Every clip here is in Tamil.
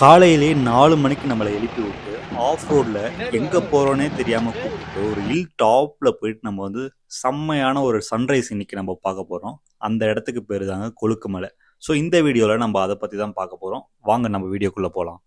காலையிலே 4 மணிக்கு நம்மளை எழுப்பி விட்டு ஆஃப் ரோடில் எங்கே போகிறோன்னே தெரியாமல் கூப்பிட்டு ஒரு ஹில் டாப்பில் போயிட்டு நம்ம வந்து செம்மையான ஒரு சன்ரைஸ் இன்னைக்கு நம்ம பார்க்க போகிறோம். அந்த இடத்துக்கு பேர் தாங்க கொழுக்குமலை. ஸோ இந்த வீடியோவில் நம்ம அதை பற்றி தான் பார்க்க போகிறோம். வாங்க நம்ம வீடியோக்குள்ளே போகலாம்.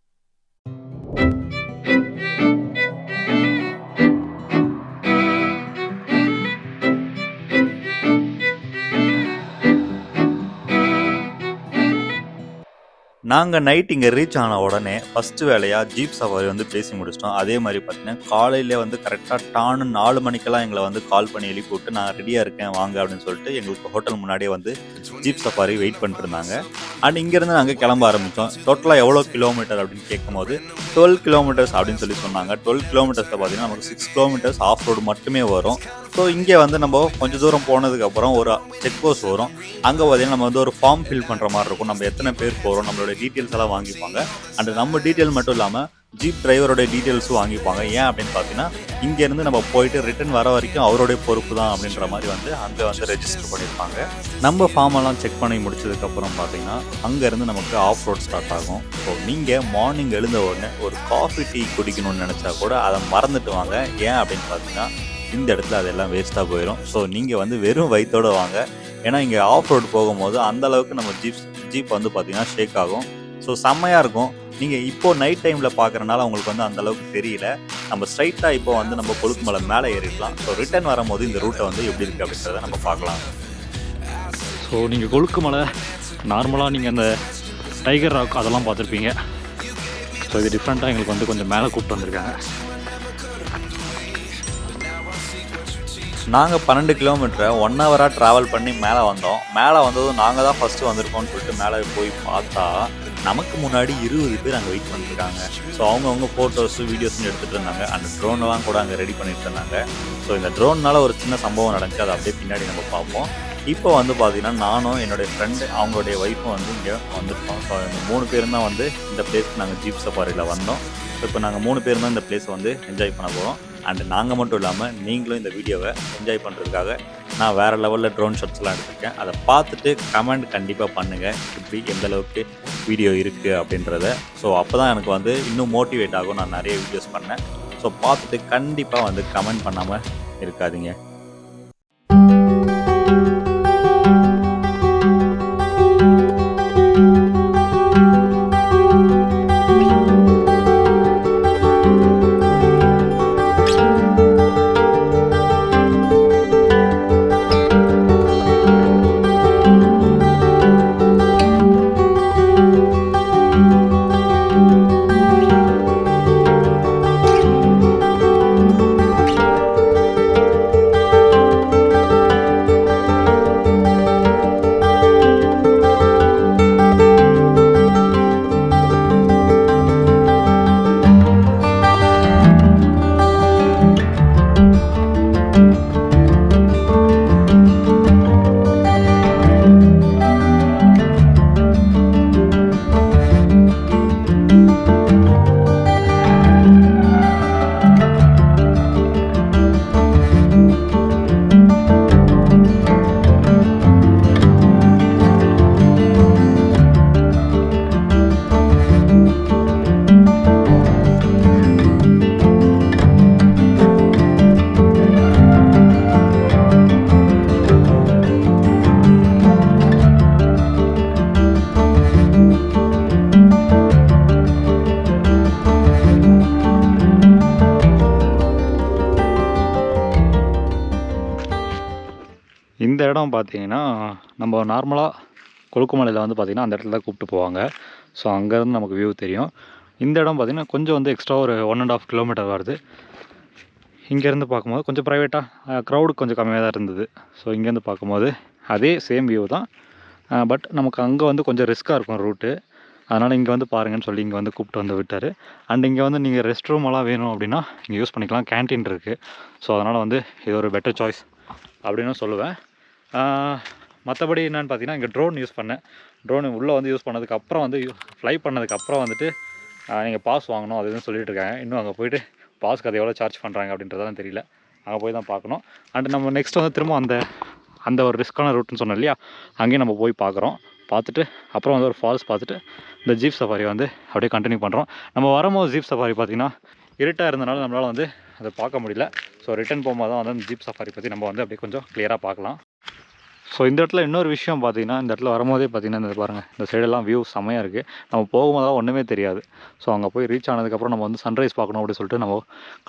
நாங்கள் நைட் இங்கே ரீச் ஆன உடனே ஃபஸ்ட்டு வேலையாக ஜீப் சஃபாரி வந்து பேசி முடிச்சிட்டோம். அதே மாதிரி பார்த்தீங்கன்னா காலையிலே வந்து கரெக்டாக 4 மணிக்கெல்லாம் எங்களை வந்து கால் பண்ணி எழுப்பி விட்டு நான் ரெடியாக இருக்கேன் வாங்க அப்படின்னு சொல்லிட்டு எங்களுக்கு ஹோட்டல் முன்னாடியே வந்து ஜீப் சஃபாரி வெயிட் பண்ணிட்டு இருந்தாங்க. அண்ட் இங்கேருந்து நாங்கள் கிளம்ப ஆரம்பித்தோம். டோட்டலாக எவ்வளோ கிலோமீட்டர் அப்படின்னு கேட்கும்போது 12 கிலோமீட்டர்ஸ் அப்படின்னு சொல்லி சொன்னாங்க. 12 கிலோமீட்டர்ஸில் பார்த்தீங்கன்னா நமக்கு 6 கிலோமீட்டர்ஸ் ஆஃப் ரோடு மட்டுமே வரும். ஸோ இங்கே வந்து நம்ம கொஞ்சம் தூரம் போனதுக்கப்புறம் ஒரு செக் போஸ்ட் வரும். அங்கே பார்த்தீங்கன்னா நம்ம வந்து ஒரு ஃபார்ம் ஃபில் பண்ணுற மாதிரி இருக்கும். நம்ம எத்தனை பேர் போகிறோம், நம்மளோட டீட்டெயில்ஸ் எல்லாம் வாங்கிப்பாங்க. அண்ட் நம்ம டீட்டெயில் மட்டும் இல்லாமல் ஜீப் டிரைவரோட டீட்டெயில்ஸும் வாங்கிப்பாங்க. ஏன் அப்படின்னு பார்த்தீங்கன்னா இங்கேருந்து நம்ம போயிட்டு ரிட்டர்ன் வர வரைக்கும் அவருடைய பொறுப்பு தான் அப்படின்ற மாதிரி வந்து அங்கே வந்து ரெஜிஸ்டர் பண்ணியிருப்பாங்க. நம்ம ஃபார்மெல்லாம் செக் பண்ணி முடிச்சதுக்கப்புறம் பார்த்தீங்கன்னா அங்கேருந்து நமக்கு ஆஃப் ரோட் ஸ்டார்ட் ஆகும். ஸோ நீங்கள் மார்னிங் எழுந்த உடனே ஒரு காஃபி டீ குடிக்கணும்னு நினச்சா கூட அதை மறந்துட்டு வாங்க. ஏன் அப்படின்னு பார்த்தீங்கன்னா இந்த இடத்துல அதெல்லாம் வேஸ்ட்டாக போயிடும். ஸோ நீங்கள் வந்து வெறும் வயிற்றோடு வாங்க. ஏன்னா இங்கே ஆஃப் ரோடு போகும்போது அந்தளவுக்கு நம்ம ஜீப் வந்து பார்த்திங்கன்னா ஷேக் ஆகும். ஸோ செம்மையாக இருக்கும். நீங்கள் இப்போது நைட் டைமில் பார்க்குறனால உங்களுக்கு வந்து அந்தளவுக்கு தெரியல. நம்ம ஸ்ட்ரைட்டாக இப்போ வந்து நம்ம கொழுக்குமலை மேலே ஏறிடலாம். ஸோ ரிட்டர்ன் வரும்போது இந்த ரூட்டை வந்து எப்படி இருக்குது அப்படின்றத நம்ம பார்க்கலாம். ஸோ நீங்கள் கொழுக்குமலை நார்மலாக நீங்கள் அந்த டைகர் ராக் அதெல்லாம் பார்த்துருப்பீங்க. ஸோ இது டிஃப்ரெண்ட்டாக எங்களுக்கு வந்து கொஞ்சம் மேலே கூப்பிட்டு வந்திருக்காங்க. நாங்கள் 12 கிலோமீட்டரை 1 ஹவராக ட்ராவல் பண்ணி மேலே வந்தோம். மேலே வந்ததும் நாங்கள் தான் ஃபஸ்ட்டு வந்திருக்கோம்னு சொல்லிட்டு மேலே போய் பார்த்தா நமக்கு முன்னாடி 20 பேர் அங்கே வெயிட் பண்ணிருக்காங்க. ஸோ அவங்கவுங்க ஃபோட்டோஸு வீடியோஸ்னு எடுத்துகிட்டு இருந்தாங்க. அந்த ட்ரோனெல்லாம் கூட அங்கே ரெடி பண்ணிட்டு இருந்தாங்க. ஸோ இந்த ட்ரோன்னால ஒரு சின்ன சம்பவம் நடந்துச்சு. அதை அப்படியே பின்னாடி நம்ம பார்ப்போம். இப்போ வந்து பார்த்திங்கன்னா நானும் என்னுடைய ஃப்ரெண்டு அவங்களுடைய ஒய்ஃபும் வந்து இங்கே வந்திருக்கோம். ஸோ இந்த 3 பேரும் தான் வந்து இந்த பிளேஸ்க்கு நாங்கள் ஜீப் சஃபாரியில் வந்தோம். ஸோ இப்போ நாங்கள் 3 பேரும் தான் இந்த பிளேஸை வந்து என்ஜாய் பண்ண போகிறோம். அண்ட் நாங்கள் மட்டும் இல்லாமல் நீங்களும் இந்த வீடியோவை என்ஜாய் பண்ணுறதுக்காக நான் வேறு லெவலில் ட்ரோன் ஷாட்ஸ்லாம் எடுத்திருக்கேன். அதை பார்த்துட்டு கமெண்ட் கண்டிப்பாக பண்ணுங்கள் இப்படி எந்தளவுக்கு வீடியோ இருக்குது அப்படின்றத. ஸோ அப்போ தான் எனக்கு வந்து இன்னும் மோட்டிவேட் ஆகும். நான் நிறைய வீடியோஸ் பண்ணேன். ஸோ பார்த்துட்டு கண்டிப்பாக வந்து கமெண்ட் பண்ணாமல் இருக்காதீங்க. இந்த இடம் பார்த்தீங்கன்னா நம்ம நார்மலாக கொழுக்குமலையில் வந்து பார்த்திங்கன்னா அந்த இடத்துல தான் கூப்பிட்டு போவாங்க. ஸோ அங்கேருந்து நமக்கு வியூ தெரியும். இந்த இடம் பார்த்திங்கன்னா கொஞ்சம் வந்து எக்ஸ்ட்ரா ஒரு 1.5 கிலோமீட்டர் வருது. இங்கேருந்து பார்க்கும்போது கொஞ்சம் ப்ரைவேட்டாக க்ரௌடு கொஞ்சம் கம்மியாக தான் இருந்தது. ஸோ இங்கேருந்து பார்க்கும்போது அதே சேம் வியூ தான். பட் நமக்கு அங்கே வந்து கொஞ்சம் ரிஸ்க்காக இருக்கும் ரூட்டு. அதனால் இங்கே வந்து பாருங்கன்னு சொல்லி இங்கே வந்து கூப்பிட்டு வந்து விட்டார். அண்ட் இங்கே வந்து நீங்கள் ரெஸ்ட் ரூமெல்லாம் வேணும் அப்படின்னா இங்கே யூஸ் பண்ணிக்கலாம். கேன்டீன் இருக்குது. ஸோ அதனால் வந்து இது ஒரு பெட்டர் சாய்ஸ் அப்படின்னு சொல்லுவேன். மற்றபடி என்னென்னு பார்த்தீங்கன்னா இங்கே ட்ரோன் யூஸ் பண்ணேன். ட்ரோன் உள்ளே வந்து யூஸ் பண்ணதுக்கப்புறம் வந்து ஃப்ளை பண்ணதுக்கப்புறம் வந்துட்டு நீங்கள் பாஸ் வாங்கணும் அது எதுவும் சொல்லிட்டு இருக்காங்க. இன்னும் அங்கே போய்ட்டு பாஸ்க்கு அது எவ்வளோ சார்ஜ் பண்ணுறாங்க அப்படின்றதெல்லாம் தெரியல. அங்கே போய் தான் பார்க்கணும். அண்ட் நம்ம நெக்ஸ்ட் வந்து திரும்ப அந்த ஒரு ரிஸ்க்கான ரூட்டுன்னு சொன்னோம் இல்லையா, அங்கேயும் நம்ம போய் பார்க்குறோம். பார்த்துட்டு அப்புறம் வந்து ஒரு ஃபால்ஸ் பார்த்துட்டு இந்த ஜீப் சஃபாரி வந்து அப்படியே கண்டினியூ பண்ணுறோம். நம்ம வரும்போது ஜீப் சஃபாரி பார்த்திங்கன்னா இருட்டாக இருந்தனால நம்மளால் வந்து அதை பார்க்க முடியல. ஸோ ரிட்டன் போகும்போது தான் வந்து அந்த ஜீப் சஃபாரி பற்றி நம்ம வந்து அப்படியே கொஞ்சம் கிளியராக பார்க்கலாம். ஸோ இந்த இடத்துல இன்னொரு விஷயம் பார்த்தீங்கன்னா, இந்த இடத்துல வரும்போதே பார்த்தீங்கன்னா, இந்த பாருங்கள், இந்த சைடெல்லாம் வியூ செம்மையாக இருக்குது. நம்ம போகும்போதெல்லாம் ஒன்றுமே தெரியாது. ஸோ அங்கே போய் ரீச் ஆனதுக்கப்புறம் நம்ம வந்து சன்ரைஸ் பார்க்கணும் அப்படின்னு சொல்லிட்டு நம்ம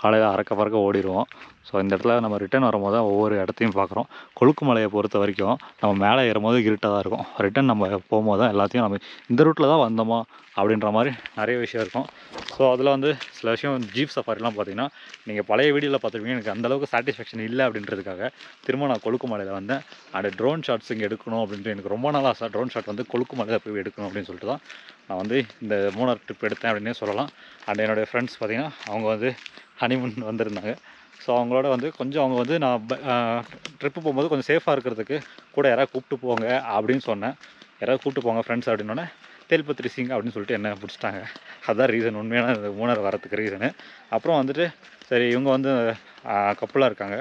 காலையில் அறக்க பறக்க ஓடிடுவோம். ஸோ இந்த இடத்துல நம்ம ரிட்டன் வரும்போது தான் ஒவ்வொரு இடத்தையும் பார்க்குறோம். கொழுக்குமலையை பொறுத்த வரைக்கும் நம்ம மேலே ஏறும்போது இருட்டாக தான் இருக்கும். ரிட்டன் நம்ம போகும்போது தான் எல்லாத்தையும் நம்ம இந்த ரூட்டில் தான் வந்தோமா அப்படின்ற மாதிரி நிறைய விஷயம் இருக்கும். ஸோ அதில் வந்து சில விஷயம் ஜீப் சஃபாரிலாம் பார்த்தீங்கன்னா, நீங்கள் பழைய வீடியோவில் பார்த்துருப்பீங்க. எனக்கு அந்தளவுக்கு சாட்டிஸ்ஃபேக்ஷன் இல்லை அப்படின்றதுக்காக திரும்ப நான் கொழுக்குமலையில் வந்தேன். அண்ட் ட்ரோன் ஷாட்ஸ் இங்கே எடுக்கணும் அப்படின்ட்டு எனக்கு ரொம்ப நாள் ஆசை. ட்ரோன் ஷாட் வந்து கொழுக்குமலையில் போய் எடுக்கணும் அப்படின்னு சொல்லிட்டு தான் நான் வந்து இந்த மூணார் ட்ரிப் எடுத்தேன் அப்படின்னே சொல்லலாம். அண்ட் என்னுடைய ஃப்ரெண்ட்ஸ் பார்த்திங்கன்னா, அவங்க வந்து ஹனிமூன் வந்திருந்தாங்க. ஸோ அவங்களோட வந்து கொஞ்சம் அவங்க வந்து நான் ட்ரிப்பு போகும்போது கொஞ்சம் சேஃபாக இருக்கிறதுக்கு கூட யாராவது கூப்பிட்டு போங்க அப்படின்னு சொன்னேன். யாராவது கூப்பிட்டு போங்க ஃப்ரெண்ட்ஸ் அப்படின்னோடனே தேல்பத்திரி சிங் அப்படின்னு சொல்லிட்டு என்ன பிடிச்சிட்டாங்க. அதுதான் ரீசன், உண்மையான மூணார் வரத்துக்கு ரீசனு. அப்புறம் வந்துட்டு சரி இவங்க வந்து கப்புலாக இருக்காங்க,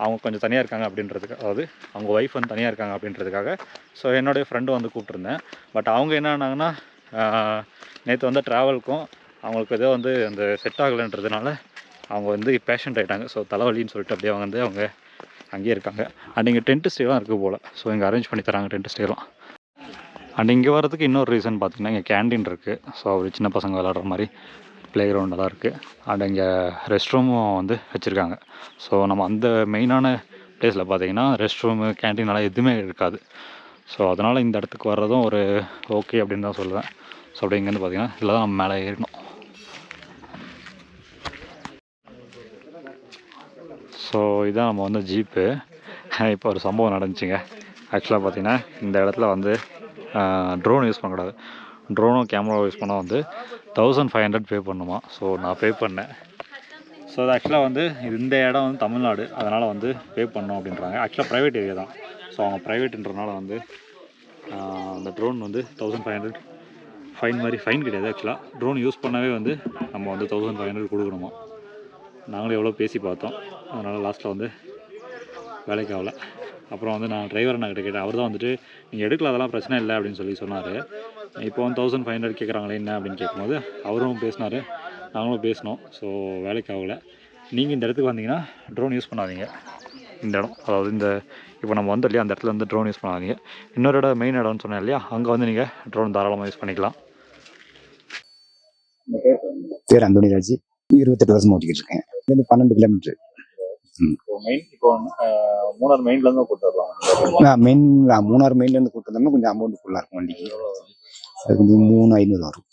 அவங்க கொஞ்சம் தனியாக இருக்காங்க அப்படின்றதுக்கு, அதாவது அவங்க ஒய்ஃப் வந்து தனியாக இருக்காங்க அப்படின்றதுக்காக ஸோ என்னுடைய ஃப்ரெண்டு வந்து கூப்பிட்ருந்தேன். பட் அவங்க என்ன ஆனாங்கன்னா, நேற்று வந்து ட்ராவலுக்கும் அவங்களுக்கு ஏதோ வந்து அந்த செட் ஆகலைன்றதுனால அவங்க வந்து பேஷண்ட் ஆகிட்டாங்க. ஸோ தலைவலின்னு சொல்லிட்டு அப்படியே வந்து அவங்க அங்கேயே இருக்காங்க. அண்ட் இங்கே டென்ட் ஸ்டேலாம் இருக்குது போல். ஸோ இங்கே அரேஞ்ச் பண்ணி தராங்க டென்ட் ஸ்டேலாம். அண்ட் இங்கே வரதுக்கு இன்னொரு ரீசன் பார்த்திங்கன்னா, இங்கே கேண்டீன் இருக்குது. ஸோ ஒரு சின்ன பசங்க விளாட்ற மாதிரி ப்ளே கிரவுண்டெல்லாம் இருக்குது. அண்ட் இங்கே ரெஸ்ட் ரூமும் வந்து வச்சுருக்காங்க. ஸோ நம்ம அந்த மெயினான பிளேஸில் பார்த்திங்கன்னா ரெஸ்ட் ரூமு கேண்டீனெல்லாம் எதுவுமே இருக்காது. ஸோ அதனால் இந்த இடத்துக்கு வர்றதும் ஒரு ஓகே அப்படின்னு தான் சொல்லுவேன். ஸோ அப்படி இங்கேருந்து பார்த்திங்கன்னா இதில் தான் நம்ம மேலே ஏறணும். ஸோ இதான் நம்ம வந்து ஜீப்பு. இப்போ ஒரு சம்பவம் நடந்துச்சுங்க. ஆக்சுவலாக பார்த்திங்கன்னா இந்த இடத்துல வந்து ட்ரோன் யூஸ் பண்ணக்கூடாது. ட்ரோனும் கேமராவும் யூஸ் பண்ணால் வந்து 1500 பே பண்ணணுமா. ஸோ நான் பே பண்ணேன். ஸோ அது ஆக்சுவலாக வந்து இந்த இடம் வந்து தமிழ்நாடு, அதனால் வந்து பே பண்ணோம் அப்படின்றாங்க. ஆக்சுவலாக ப்ரைவேட் ஏரியா தான். ஸோ அவங்க ப்ரைவேட்டுன்றனால வந்து அந்த ட்ரோன் வந்து 1500 ஃபைன் மாதிரி, ஃபைன் கிடையாது ஆக்சுவலாக. ட்ரோன் யூஸ் பண்ணவே வந்து நம்ம வந்து 1500 கொடுக்கணுமா. நாங்களும் எவ்வளோ பேசி பார்த்தோம். அதனால் லாஸ்ட்டில் வந்து வேலைக்கு ஆகலை. அப்புறம் வந்து நான் டிரைவர் அண்ணா கிட்ட கேட்டேன். அவர் தான் வந்துட்டு நீங்கள் எடுக்கலாம், அதெல்லாம் பிரச்சனை இல்லை அப்படின்னு சொல்லி சொன்னார். இப்போ வந்து 1500 கேட்குறாங்களே என்ன அப்படின்னு கேட்கும்போது அவரும் பேசினார், நாங்களும் பேசினோம். ஸோ வேலைக்கு ஆகலை. நீங்கள் இந்த இடத்துக்கு வந்தீங்கன்னா ட்ரோன் யூஸ் பண்ணாதீங்க. இந்த இடம், அதாவது இந்த இப்போ நம்ம வந்து இல்லையா, அந்த இடத்துல வந்து ட்ரோன் யூஸ் பண்ணாதீங்க. இன்னொரு இடம் மெயின் இடம்னு சொன்னேன் இல்லையா, அங்கே வந்து நீங்கள் ட்ரோன் தாராளமாக யூஸ் பண்ணிக்கலாம். பேர் அந்தோனிராஜ், 28 வருஷம் ஓட்டிக்கிட்டு இருக்கேன். இங்கேருந்து 12 கிலோமீட்டர். இப்போ மூணார் மெயின்லேருந்து கூப்பிட்டு வரலாம். மூணார் மெயின்லேருந்து கூப்பிட்டு வந்தோம்னா கொஞ்சம் அமௌண்ட் ஃபுல்லாக இருக்கும் வண்டிக்கு. அது வந்து 3500 வரும்.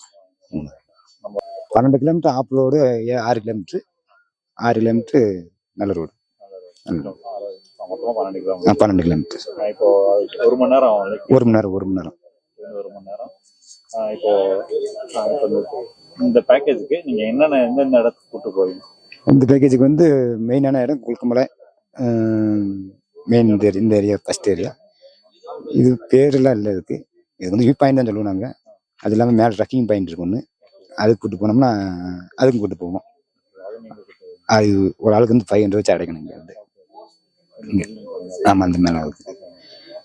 12 kilometre off road, 6 kilometre, 6 kilometre நல்ல ரோடு. 12 கிலோமீட்டர். இப்போ 1 மணி நேரம் 1 மணி நேரம் 1 மணி நேரம். இப்போ இந்த பேக்கேஜுக்கு நீங்கள் எந்தெந்த இடத்துக்கு கூப்பிட்டு போவீங்க? இந்த பேக்கேஜுக்கு வந்து மெயினான இடம் கொழுக்குமலை, மெயின் இந்த ஏரியா ஃபஸ்ட் ஏரியா. இது பேரெல்லாம் இல்லை இதுக்கு. இது வந்து வியூ பாயிண்ட் தான் சொல்லுவோம் நாங்கள். அது இல்லாமல் மேலே ட்ரக்கிங் பாயிண்ட் இருக்கு ஒன்று, அதுக்கு கூப்பிட்டு போனோம்னா அதுக்கும் கூப்பிட்டு போவோம். அது ஒரு ஆளுக்கு வந்து 500 வச்சு அடைக்கணும் இங்கே வந்து. ஆமாம், அந்த மேலே இருக்குது.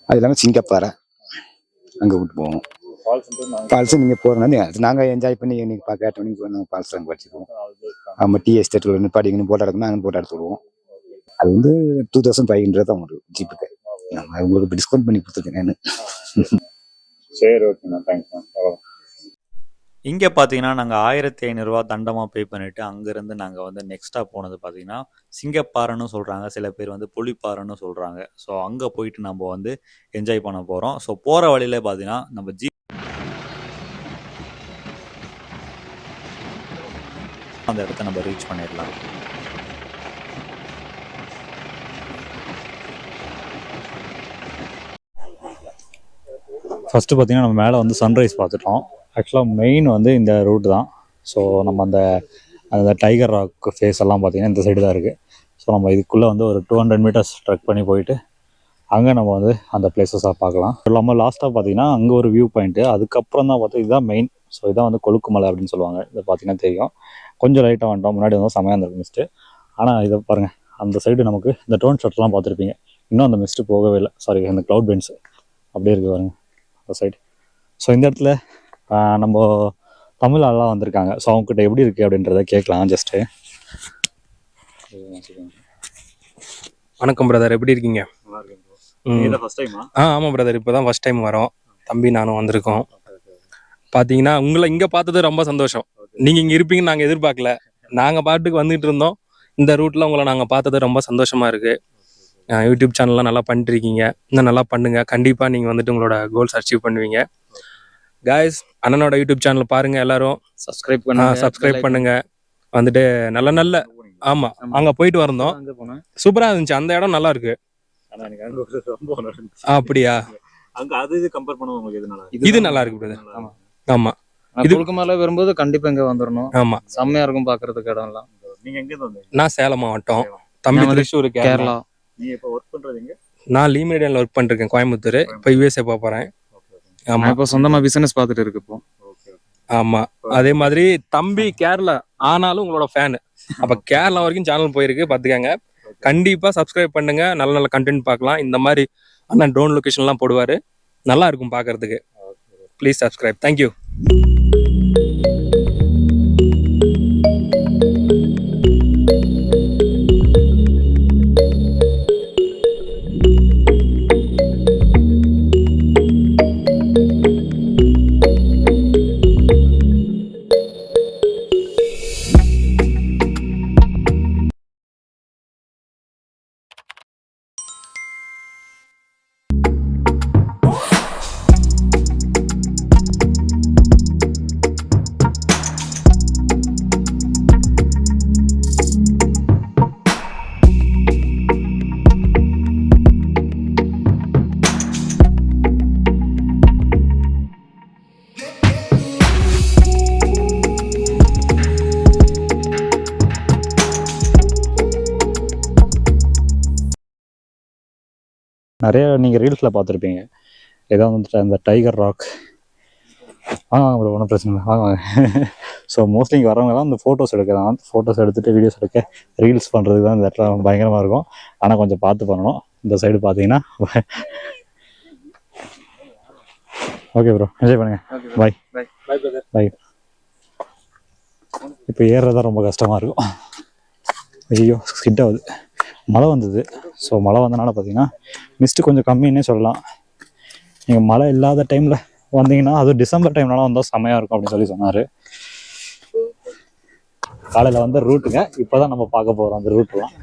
அது இல்லாமல் சிங்கப்பாறை அங்கே கூப்பிட்டு போவோம். ஃபால்ஸு நீங்கள் போகிறனால அது நாங்கள் என்ஜாய் பண்ணி இன்னைக்கு பார்க்க 8 மணிக்கு நாங்கள் ஃபால்ஸ் அங்கே வச்சுக்குவோம். ஆமாம், டீ எஸ்டேட் நிப்பாட்டிங்கன்னு போட்டோ எடுக்கணும், அங்கே போட்டோ எடுத்து விடுவோம். அது வந்து 2500 தான் ஒரு ஜீப்புக்கு. நம்ம உங்களுக்கு டிஸ்கவுண்ட் பண்ணி கொடுத்துருக்கேன் நான். சரி, ஓகேண்ணா, தேங்க்ஸ்ண்ணா. இங்கே பார்த்தீங்கன்னா நாங்கள் 1500 ரூபா தண்டமாக பே பண்ணிவிட்டு அங்கேருந்து நாங்கள் வந்து நெக்ஸ்ட்டாக போனது பார்த்தீங்கன்னா சிங்கப்பாறைன்னு சொல்கிறாங்க, சில பேர் வந்து புலிப்பாறைன்னு சொல்கிறாங்க. ஸோ அங்கே போயிட்டு நம்ம வந்து என்ஜாய் பண்ண போகிறோம். ஸோ போகிற வழியில் பார்த்தீங்கன்னா நம்ம அந்த இடத்த நம்ம ரீச் பண்ணிடலாம். ஃபஸ்ட்டு பார்த்தீங்கன்னா நம்ம மேலே வந்து சன்ரைஸ் பார்த்துட்டோம். ஆக்சுவலாக மெயின் வந்து இந்த ரூட் தான். ஸோ நம்ம அந்த டைகர் ராக் ஃபேஸ் எல்லாம் பார்த்திங்கன்னா இந்த சைடு தான் இருக்குது. ஸோ நம்ம இதுக்குள்ளே வந்து ஒரு 200 மீட்டர்ஸ் ட்ரெக் பண்ணி போயிட்டு அங்கே நம்ம வந்து அந்த பிளேஸஸாக பார்க்கலாம். இல்லாமல் லாஸ்ட்டாக பார்த்தீங்கன்னா அங்கே ஒரு வியூ பாயிண்ட்டு, அதுக்கப்புறம் தான் பார்த்தா இதுதான் மெயின். ஸோ இதான் வந்து கொழுக்குமலை அப்படின்னு சொல்லுவாங்க. இதை பார்த்தீங்கன்னா தெரியும். கொஞ்சம் லைட்டாக வந்துட்டோம், முன்னாடி வந்து செமையாக இருந்திருக்கு மிஸ்ட்டு. ஆனால் இதை பாருங்கள், அந்த சைடு நமக்கு இந்த ட்ரோன் ஷாட்லாம் பார்த்துருப்பீங்க. இன்னும் அந்த மிஸ்ட்டு போகவே இல்லை. சாரி, அந்த க்ளவுட் பென்ஸ் அப்படியே இருக்குது பாருங்கள் அந்த சைடு. ஸோ இந்த இடத்துல நம்ம தமிழ் ஆள்லாம் வந்திருக்காங்க. ஸோ அவங்ககிட்ட எப்படி இருக்குது அப்படின்றத கேட்கலாம் ஜஸ்ட்டு. வணக்கம் பிரதர், எப்படி இருக்கீங்க? ஆமாம் பிரதர், இப்போ தான் ஃபஸ்ட் டைம் வரோம். தம்பி நானும் வந்திருக்கோம். பார்த்தீங்கன்னா உங்களை இங்கே பார்த்தது ரொம்ப சந்தோஷம். நீங்கள் இங்கே இருப்பீங்கன்னு நாங்கள் எதிர்பார்க்கல. நாங்கள் பாட்டுக்கு வந்துட்டு இருந்தோம். இந்த ரூட்டில் உங்களை நாங்கள் பார்த்தது ரொம்ப சந்தோஷமாக இருக்குது. யூடியூப் சேனல்லாம் நல்லா பண்ணிட்டுருக்கீங்க. இன்னும் நல்லா பண்ணுங்கள். கண்டிப்பாக நீங்கள் வந்துட்டு உங்களோட கோல்ஸ் அச்சீவ் பண்ணுவீங்க. காய்ஸ், அண்ணனோட யூடியூப் சேனல் பாருங்கள். எல்லோரும் சப்ஸ்கிரைப் பண்ணுங்கள். வந்துட்டு நல்ல ஆமாம், அங்கே போயிட்டு வந்தோம். சூப்பராக இருந்துச்சு. அந்த இடம் நல்லா இருக்கு. அப்படியா? இது நல்லா இருக்கு பிரதர். ஆமா, இது கொலுக்குமலை வரும்போது கண்டிப்பா இங்க வந்துடணும். ஆமா, செம்மையா இருக்கும் பாக்குறதுக்கு இடம் எல்லாம். நீங்க எங்க இருந்து வந்தீங்க? நான் சேலம் மாவட்டம், தம்பி திருச்சூர், கேரளா. நீங்க இப்ப ஒர்க் பண்றீங்க? நான் லீமிடேன்ல ஒர்க் பண்ணிருக்கேன், கோயம்புத்தூர். இப்போ யூஎஸ்ஏ போக போறேன். ஆமா, இப்போ சொந்தமா பிசினஸ் பார்த்துட்டு இருக்கு இப்போ. ஆமா, அதே மாதிரி தம்பி கேரளா ஆனாலும் உங்களோட ஃபேனு. அப்ப கேரளா வரைக்கும் சேனல் போயிருக்கு, பாத்துக்கங்க. கண்டிப்பா சப்ஸ்கிரைப் பண்ணுங்க. நல்ல கண்டென்ட் பார்க்கலாம். இந்த மாதிரி அண்ணன் ட்ரோன் லொகேஷன்லாம் போடுவாரு, நல்லா இருக்கும் பார்க்கறதுக்கு. Please subscribe. தேங்க்யூ. நிறைய நீங்கள் ரீல்ஸில் பார்த்துருப்பீங்க. ஏதோ வந்துட்டு அந்த டைகர் ராக். வாங்க ப்ரோ, ஒன்றும் பிரச்சனை இல்லை, வாங்க. ஸோ மோஸ்ட்லி இங்கே வரவங்க தான் இந்த ஃபோட்டோஸ் எடுக்கலாம். ஃபோட்டோஸ் எடுத்துகிட்டு வீடியோஸ் எடுக்க, ரீல்ஸ் பண்ணுறதுக்கு தான் இந்த இடத்துல பயங்கரமாக இருக்கும். ஆனால் கொஞ்சம் பார்த்து பண்ணணும். இந்த சைடு பார்த்தீங்கன்னா ஓகே ப்ரோ, என்ஜாய் பண்ணுங்கள். பாய் பாய். இப்போ ஏறுறதா ரொம்ப கஷ்டமாக இருக்கும். ஐயோ, ஸ்கிட் ஆகுது. மழை வந்தது. ஸோ மழை வந்தனால பார்த்தீங்கன்னா மிஸ்ட்டு கொஞ்சம் கம்மின்னே சொல்லலாம். நீங்கள் மழை இல்லாத டைமில் வந்தீங்கன்னா, அதுவும் டிசம்பர் டைம்லலாம் வந்தால் செம்மையாக இருக்கும் அப்படின்னு சொல்லி சொன்னார். காலையில் வந்த ரூட்டுங்க, இப்போ தான் நம்ம பார்க்க போகிறோம் அந்த ரூட்லாம்.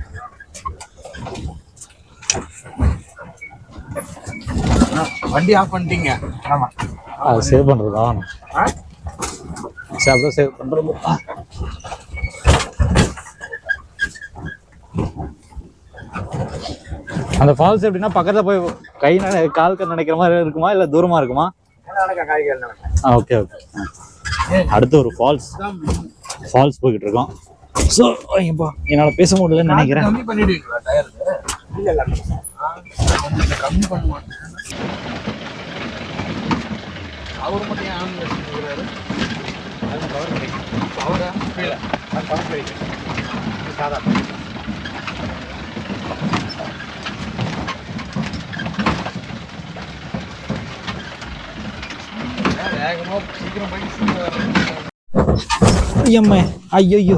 வண்டி ஆஃப் பண்ணிட்டீங்க? ஆமாம், அது சேவ் பண்ணுறதா? சரி, அப்படியே சேவ் பண்ணுறது. அந்த ஃபால்ஸ் எப்படின்னா பக்கத்தில் போய் கால் நினைக்கிற மாதிரி இருக்குமா, இல்லை தூரமாக இருக்குமா? Okay okay. அடுத்து ஒரு ஃபால்ஸ் போய்கிட்டு இருக்கோம். ஸோ இப்போ என்னால் பேச முடியலன்னு நினைக்கிறேன். அவர் மட்டும் ஏன் சாதாரண ஐயோ,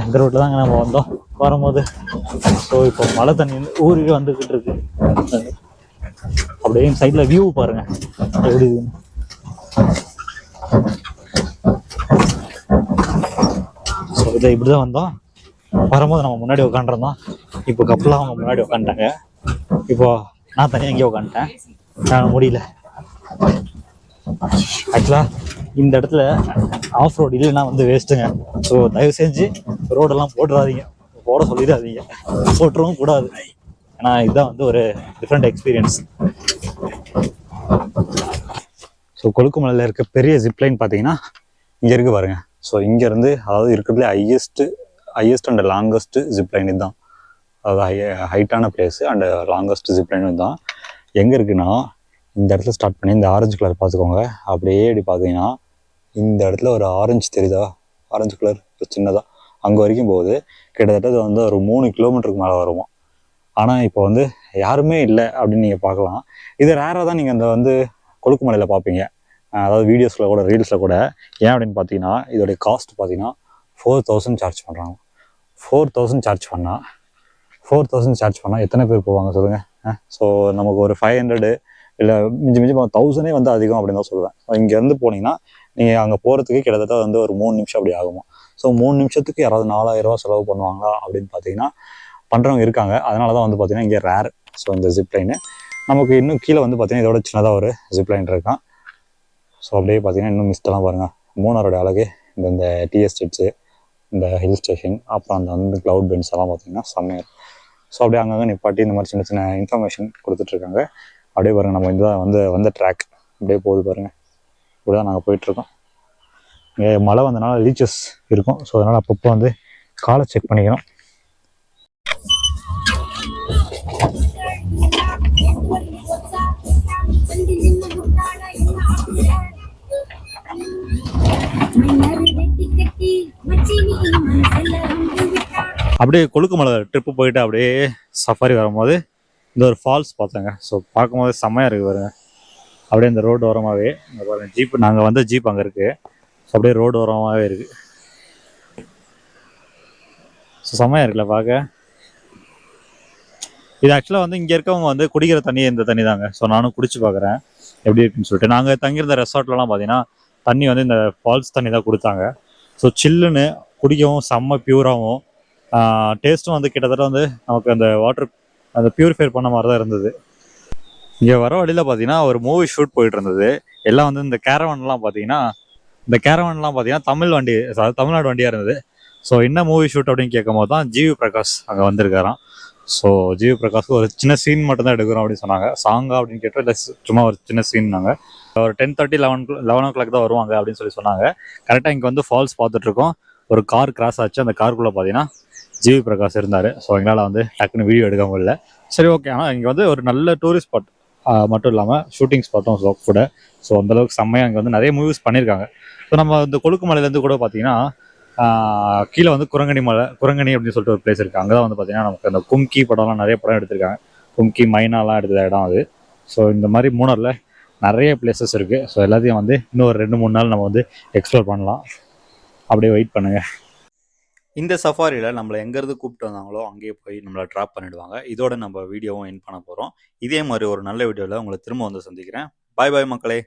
இந்த ரோட்ல தாங்க நம்ம வந்தோம் வரும்போது. ஸோ இப்போ மழை தண்ணி வந்து ஊருக்கு வந்துக்கிட்டு இருக்கு. அப்படியே சைட்ல வியூ பாருங்க எப்படி. ஸோ இதை இப்படிதான் வந்தோம். வரும்போது நம்ம முன்னாடி உட்காந்துருந்தோம். இப்போ கப்பலாம் அவங்க முன்னாடி உட்காந்துட்டாங்க. இப்போ நான் தனியாக எங்கேயோ உட்காந்துட்டேன், நான் முடியல. ஆக்சுவலாக இந்த இடத்துல ஆஃப் ரோடு இல்லைன்னா வந்து வேஸ்ட்டுங்க. ஸோ தயவு செஞ்சு ரோடெல்லாம் போட சொல்லிடாதீங்க, போட்டுறவும் கூடாது. ஏன்னா இதுதான் வந்து ஒரு டிஃப்ரெண்ட் எக்ஸ்பீரியன்ஸ். ஸோ கொலுக்குமலையில் இருக்க பெரிய ஜிப்லைன் பார்த்தீங்கன்னா இங்கே இருக்குது பாருங்க. ஸோ இங்கேருந்து, அதாவது இருக்கிறதுலே ஹையஸ்ட் அண்ட் லாங்கஸ்ட் ஜிப்லைன் இதுதான். அதாவது ஹைட்டான பிளேஸு அண்ட் லாங்கஸ்ட் ஜிப்லைன் இதுதான். எங்கே இருக்குன்னா, இந்த இடத்துல ஸ்டார்ட் பண்ணி இந்த ஆரஞ்சு கலர் பார்த்துக்கோங்க. அப்படியே இப்படி பார்த்தீங்கன்னா இந்த இடத்துல ஒரு ஆரஞ்சு தெரியுதா, ஆரஞ்சு கலர் சின்னதாக, அங்கே வரைக்கும் போகுது. கிட்டத்தட்ட இது வந்து ஒரு 3 கிலோமீட்டருக்கு மேலே வருமா. ஆனால் இப்போ வந்து யாருமே இல்லை அப்படின்னு நீங்கள் பார்க்கலாம். இது ரேராக தான் நீங்கள் அந்த வந்து கொழுக்குமலையில் பார்ப்பீங்க. அதாவது வீடியோஸில் கூட ரீல்ஸில் கூட. ஏன் அப்படின்னு பார்த்தீங்கன்னா இதோடைய காஸ்ட் பார்த்தீங்கன்னா 4000 சார்ஜ் பண்ணுறாங்க. 4000 சார்ஜ் பண்ணால் எத்தனை பேர் போவாங்க சொல்லுங்கள்? ஸோ நமக்கு ஒரு 500 இல்லை மிஞ்சி 1000 வந்து அதிகம் அப்படின்னு தான் சொல்லுவேன். இங்கேருந்து போனீங்கன்னா நீங்கள் அங்கே போகிறதுக்கு கிட்டத்தட்ட வந்து ஒரு 3 நிமிஷம் அப்படி ஆகுமா. ஸோ 3 நிமிஷத்துக்கு யாராவது 4000 ரூபா செலவு பண்ணுவாங்களா அப்படின்னு பார்த்தீங்கன்னா பண்ணுறவங்க இருக்காங்க. அதனால தான் வந்து பார்த்தீங்கன்னா இங்கே ரேர். ஸோ இந்த ஜிப்லைனு நமக்கு இன்னும் கீழே வந்து பார்த்தீங்கன்னா இதோட சின்னதாக ஒரு ஜிப்லைன் இருக்கான். ஸோ அப்படியே பார்த்தீங்கன்னா இன்னும் மிஸ்டெல்லாம் பாருங்கள். மூணாரோட அழகு இந்த டீ எஸ்டேட்ஸு, இந்த ஹில் ஸ்டேஷன், அப்புறம் அந்த வந்து க்ளவுட் பென்ஸ் எல்லாம் பார்த்தீங்கன்னா செம்மையாக. ஸோ அப்படியே அங்கங்கே நிப்பாட்டி இந்த மாதிரி சின்ன சின்ன இன்ஃபர்மேஷன் கொடுத்துட்ருக்காங்க. அப்படியே பாருங்கள் நம்ம இந்த வந்த ட்ராக் அப்படியே போகுது பாருங்கள். இப்படி தான் நாங்கள் போயிட்டுருக்கோம். இங்கே மழை வந்தனால லீச்சஸ் இருக்கும். ஸோ அதனால் அப்பப்போ வந்து காலை செக் பண்ணிக்கணும். அப்படியே கொழுக்குமலை ட்ரிப்பு போயிட்டு அப்படியே சஃபாரி வரும்போது இந்த ஒரு ஃபால்ஸ் பார்த்தேங்க. ஸோ பார்க்கும்போது செம்மையாக இருக்குது பாருங்க. அப்படியே இந்த ரோடு ஓரமாகவே இந்த பாருங்கள் ஜீப், நாங்கள் வந்து ஜீப் அங்கே இருக்குது. ஸோ அப்படியே ரோடு ஓரமாகவே இருக்குது. ஸோ செம்மையாக இருக்குல்ல பார்க்க. இது ஆக்சுவலாக வந்து இங்கே இருக்கவங்க வந்து குடிக்கிற தண்ணி இந்த தண்ணி தாங்க. ஸோ நானும் குடிச்சு பார்க்குறேன் எப்படி இருக்குன்னு சொல்லிட்டு. நாங்கள் தங்கியிருந்த ரெசார்ட்லலாம் பார்த்தீங்கன்னா தண்ணி வந்து இந்த ஃபால்ஸ் தண்ணி தான் கொடுத்தாங்க. ஸோ சில்லுன்னு குடிக்கவும் செம்ம பியூராகவும் டேஸ்ட்டும் வந்து கிட்டத்தட்ட வந்து நமக்கு அந்த வாட்டர் அந்த பியூரிஃபை பண்ண மாதிரி தான் இருந்தது. இங்கே வர வழியில் பார்த்தீங்கன்னா ஒரு மூவி ஷூட் போயிட்டு இருந்தது. எல்லாம் வந்து இந்த கேரவன்லாம் பார்த்தீங்கன்னா தமிழ்நாடு வண்டியாக இருந்தது. ஸோ என்ன மூவி ஷூட் அப்படின்னு கேட்கும் போது தான் ஜிவி பிரகாஷ் அங்கே வந்திருக்காராம். ஸோ ஜிவி பிரகாஷ் ஒரு சின்ன சீன் மட்டும்தான் எடுக்கிறோம் அப்படின்னு சொன்னாங்க. சாங்கா அப்படின்னு கேட்டால் இல்லை சும்மா ஒரு சின்ன சீன்னாங்க. ஒரு 10:30 11 o'clock தான் வருவாங்க அப்படின்னு சொன்னாங்க. கரெக்டாக இங்கே வந்து ஃபால்ஸ் பார்த்துட்ருக்கோம். ஒரு கார் கிராஸ் ஆச்சு. அந்த காருக்குள்ளே பார்த்தீங்கன்னா ஜிவி பிரகாஷ் இருந்தார். ஸோ எங்களால் வந்து டக்குன்னு வீடியோ எடுக்க முடியல. சரி ஓகே. ஆனால் இங்கே வந்து ஒரு நல்ல டூரிஸ்ட் ஸ்பாட் மட்டும் இல்லாமல் ஷூட்டிங் ஸ்பாட்டும் கூட. ஸோ அந்தளவுக்கு செம்மையாக இங்கே வந்து நிறைய மூவிஸ் பண்ணியிருக்காங்க. ஸோ நம்ம இந்த கொழுக்குமலையிலேருந்து கூட பார்த்தீங்கன்னா கீழே வந்து குரங்கணி அப்படின்னு சொல்லிட்டு ஒரு பிளேஸ் இருக்குது. அங்கே தான் வந்து பார்த்தீங்கன்னா நமக்கு அந்த கும்கி படம்லாம் நிறைய படம் எடுத்திருக்காங்க. கும்கி மைனாலாம் எடுத்த இடம் அது. ஸோ இந்த மாதிரி மூணாரில் நிறைய பிளேசஸ் இருக்குது. ஸோ எல்லாத்தையும் வந்து இன்னும் ஒரு 2-3 நாள் நம்ம வந்து எக்ஸ்ப்ளோர் பண்ணலாம். அப்படியே வெயிட் பண்ணுங்கள். இந்த சஃபாரியில் நம்மளை எங்கேருந்து கூப்பிட்டு வந்தாங்களோ அங்கேயே போய் நம்மளை ட்ராப் பண்ணிவிடுவாங்க. இதோட நம்ம வீடியோவும் எண்ட் பண்ண போகிறோம். இதே மாதிரி ஒரு நல்ல வீடியோவில் உங்களை திரும்ப வந்து சந்திக்கிறேன். பாய் பாய் மக்களே.